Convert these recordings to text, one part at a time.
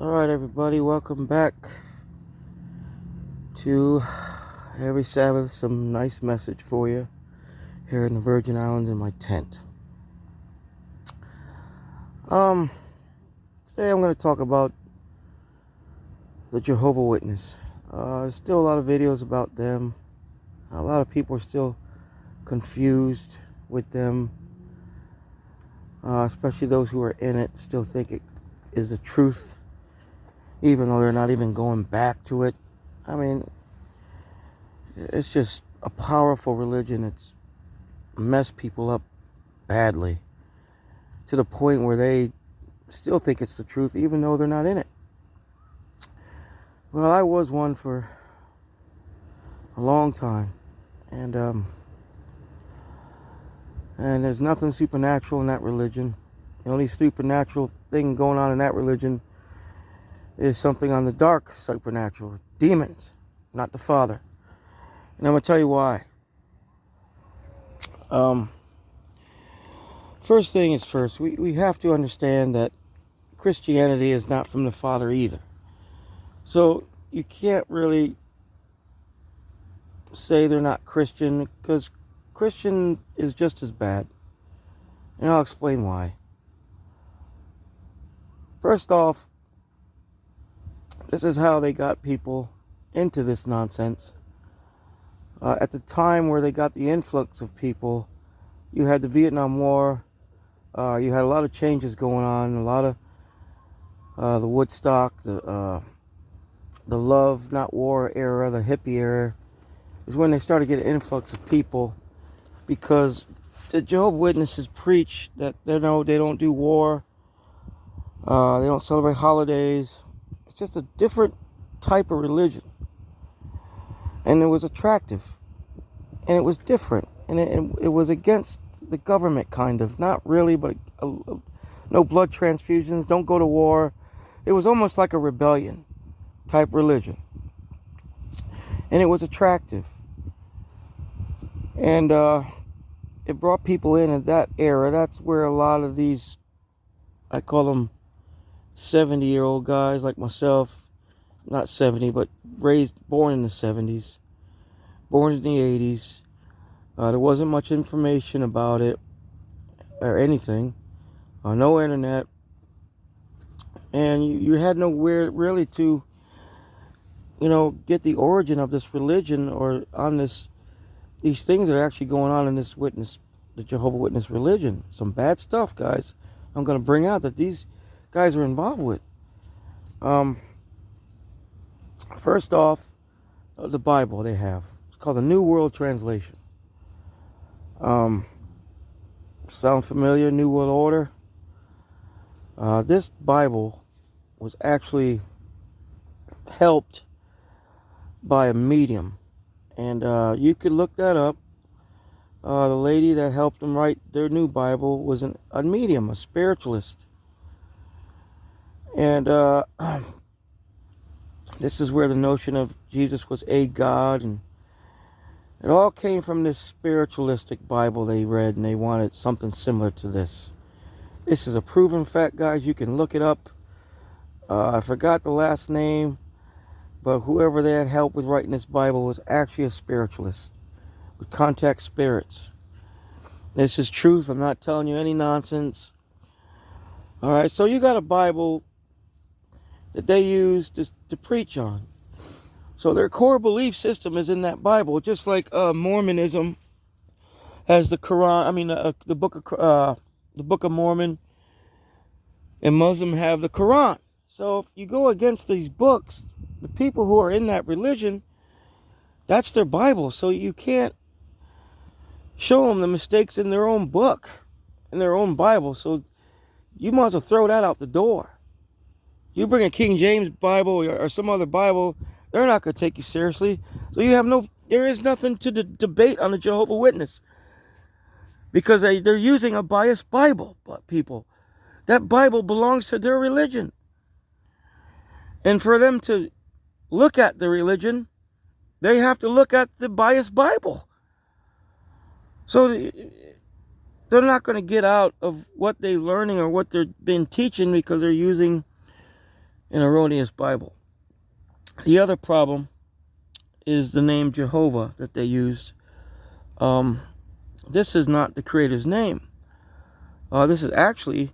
Alright, everybody, welcome back to every Sabbath. Some nice message for you here in the Virgin Islands in my tent. Today I'm going to talk about the Jehovah's Witness. There's still a lot of videos about them. A lot of people are still confused with them, especially those who are in it still think it is the truth, even though they're not even going back to it. I mean, it's just a powerful religion. It's messed people up badly to the point where they still think it's the truth, even though they're not in it. Well, I was one for a long time, and there's nothing supernatural in that religion. The only supernatural thing going on in that religion is something on the dark supernatural, demons, not the Father. And I'm going to tell you why. First thing is first, we have to understand that Christianity is not from the Father either. So you can't really say they're not Christian, because Christian is just as bad. And I'll explain why. First off, this is how they got people into this nonsense. At the time where they got the influx of people, you had the Vietnam War. You had a lot of changes going on. A lot of the Woodstock, the love, not war era, the hippie era, is when they started getting an influx of people, because the Jehovah's Witnesses preach that they don't do war. They don't celebrate holidays. It's just a different type of religion. And it was attractive. And it was different. And it was against the government, kind of. Not really, but no blood transfusions, don't go to war. It was almost like a rebellion type religion. And it was attractive. And it brought people in that era. That's where a lot of these, I call them 70-year-old guys like myself, not 70, but born in the 70s, born in the 80s. There wasn't much information about it or anything. No internet. And you had nowhere really to, get the origin of this religion, or on these things that are actually going on in the Jehovah's Witness religion. Some bad stuff, guys, I'm going to bring out that these guys are involved with. First off, the Bible they have. It's called the New World Translation. Sound familiar? New World Order. This Bible was actually helped by a medium, and you could look that up. The lady that helped them write their new Bible was a medium, a spiritualist. And this is where the notion of Jesus was a God, and it all came from this spiritualistic Bible they read, and they wanted something similar to this. This is a proven fact, guys. You can look it up. I forgot the last name, but whoever they had help with writing this Bible was actually a spiritualist, would contact spirits. This is truth. I'm not telling you any nonsense. All right, so you got a Bible that they use to preach on. So their core belief system is in that Bible, just like Mormonism has the Quran. I mean, the Book of Mormon, and Muslim have the Quran. So if you go against these books, the people who are in that religion, that's their Bible. So you can't show them the mistakes in their own book, in their own Bible. So you might as well throw that out the door. You bring a King James Bible or some other Bible, they're not going to take you seriously. So there is nothing to debate on the Jehovah's Witness, because they're using a biased Bible. But people, that Bible belongs to their religion. And for them to look at the religion, they have to look at the biased Bible. So they're not going to get out of what they're learning or what they've been teaching, because they're using an erroneous Bible. The other problem is the name Jehovah that they use. This is not the Creator's name. This is actually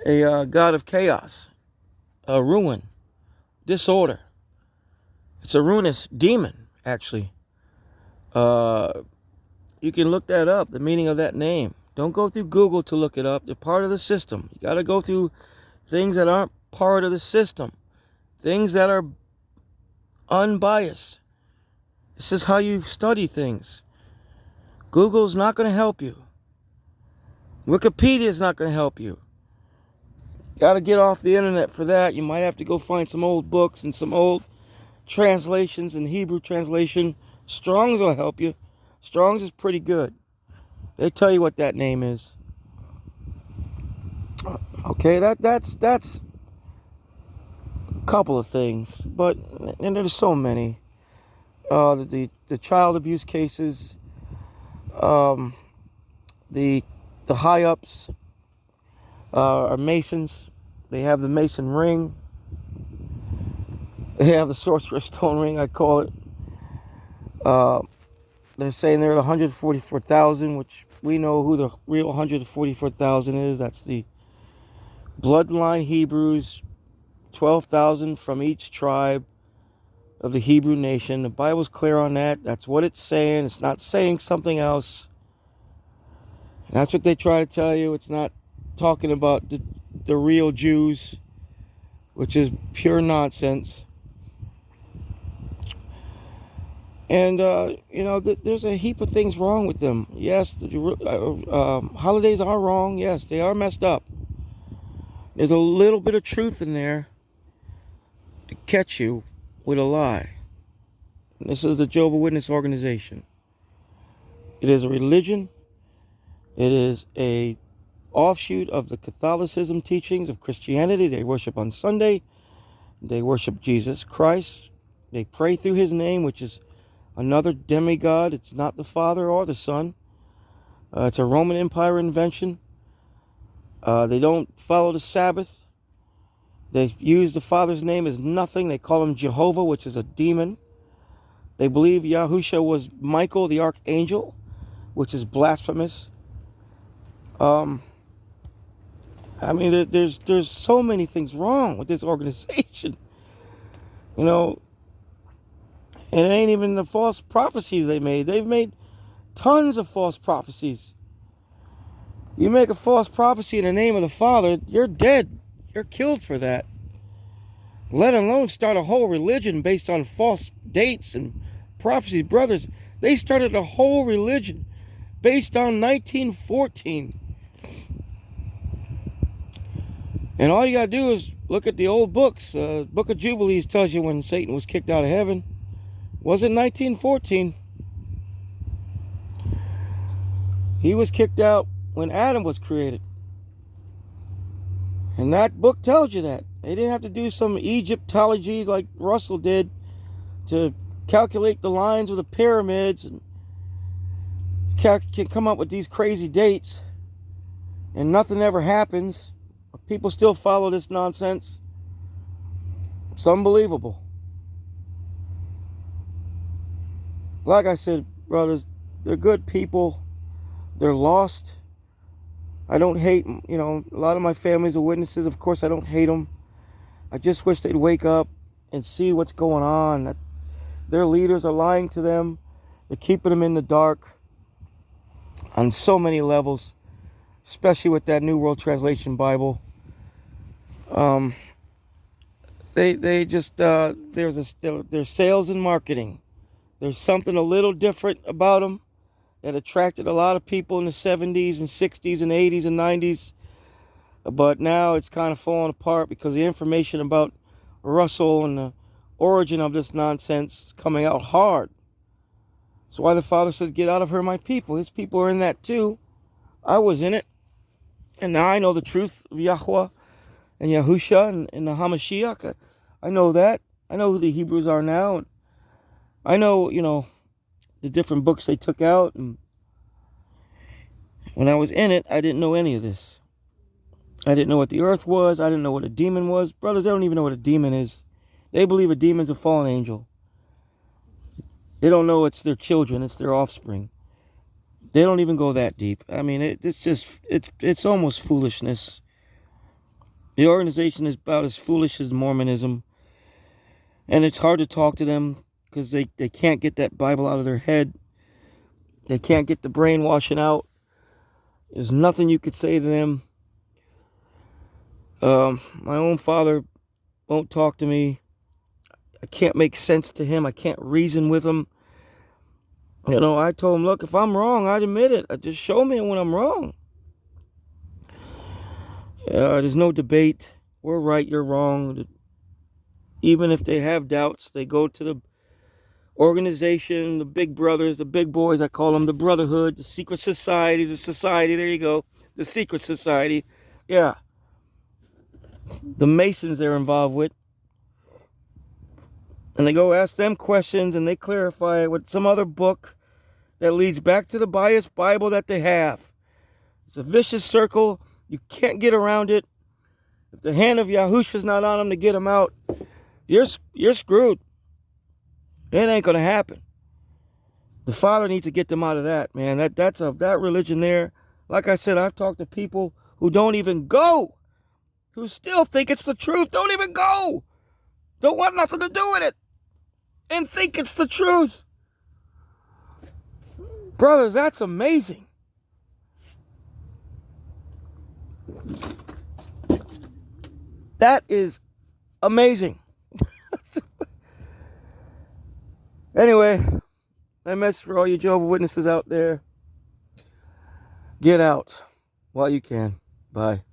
a god of chaos, ruin, disorder. It's a ruinous demon, actually. You can look that up, the meaning of that name. Don't go through Google to look it up. They're part of the system. You got to go through things that aren't part of the system, things that are unbiased. This is how you study things. Google's not going to help you. Wikipedia is not going to help you. Got to get off the internet for that. You might have to go find some old books and some old translations and Hebrew translation. Strong's will help you. Strong's is pretty good. They tell you what that name is. Okay, that's a couple of things, but and there's so many. The child abuse cases, the high ups are Masons. They have the Mason ring. They have the Sorcerer's Stone ring, I call it. They're saying they're at 144,000, which we know who the real 144,000 is. That's the bloodline Hebrews, 12,000 from each tribe of the Hebrew nation. The Bible's clear on that. That's what it's saying. It's not saying something else. And that's what they try to tell you. It's not talking about the real Jews, which is pure nonsense. And, there's a heap of things wrong with them. Yes, holidays are wrong. Yes, they are messed up. There's a little bit of truth in there to catch you with a lie. And this is the Jehovah's Witness organization. It is a religion. It is a offshoot of the Catholicism teachings of Christianity. They worship on Sunday. They worship Jesus Christ. They pray through his name, which is another demigod. It's not the Father or the Son. It's a Roman Empire invention. They don't follow the Sabbath. They use the Father's name as nothing. They call him Jehovah, which is a demon. They believe Yahusha was Michael, the archangel, which is blasphemous. There's so many things wrong with this organization. And it ain't even the false prophecies they made. They've made tons of false prophecies. You make a false prophecy in the name of the Father, you're dead. You're killed for that. Let alone start a whole religion based on false dates and prophecies. Brothers, they started a whole religion based on 1914. And all you got to do is look at the old books. Book of Jubilees tells you when Satan was kicked out of heaven. Was it 1914? He was kicked out when Adam was created. And that book tells you that. They didn't have to do some Egyptology like Russell did to calculate the lines of the pyramids and can come up with these crazy dates. And nothing ever happens. People still follow this nonsense. It's unbelievable. Like I said, brothers, they're good people. They're lost. I don't hate, a lot of my families are witnesses. Of course, I don't hate them. I just wish they'd wake up and see what's going on. That their leaders are lying to them. They're keeping them in the dark on so many levels, especially with that New World Translation Bible. There's sales and marketing. There's something a little different about them that attracted a lot of people in the 70s and 60s and 80s and 90s. But now it's kind of falling apart because the information about Russell and the origin of this nonsense is coming out hard. That's why the Father says, get out of her, my people. His people are in that too. I was in it. And now I know the truth of Yahweh and Yahusha and the Hamashiach. I know that. I know who the Hebrews are now. And I know, the different books they took out. And when I was in it, I didn't know any of this. I didn't know what the earth was. I didn't know what a demon was. Brothers, they don't even know what a demon is. They believe a demon's a fallen angel. They don't know it's their children. It's their offspring. They don't even go that deep. I mean, it's almost foolishness. The organization is about as foolish as Mormonism. And it's hard to talk to them because they can't get that Bible out of their head. They can't get the brainwashing out. There's nothing you could say to them. My own father won't talk to me. I can't make sense to him. I can't reason with him. You know, I told him, look, if I'm wrong, I'd admit it. Just show me when I'm wrong. There's no debate. We're right, you're wrong. Even if they have doubts, they go to the organization, the big brothers, the big boys. I call them the brotherhood, the secret society, there you go. The secret society. Yeah. The Masons they're involved with. And they go ask them questions and they clarify it with some other book that leads back to the biased Bible that they have. It's a vicious circle. You can't get around it. If the hand of Yahushua's not on them to get them out, you're screwed. It ain't going to happen. The Father needs to get them out of that, man. That religion there. Like I said, I've talked to people who don't even go, who still think it's the truth. Don't even go. Don't want nothing to do with it. And think it's the truth. Brothers, that's amazing. That is amazing. Anyway, that message for all you Jehovah's Witnesses out there. Get out while you can. Bye.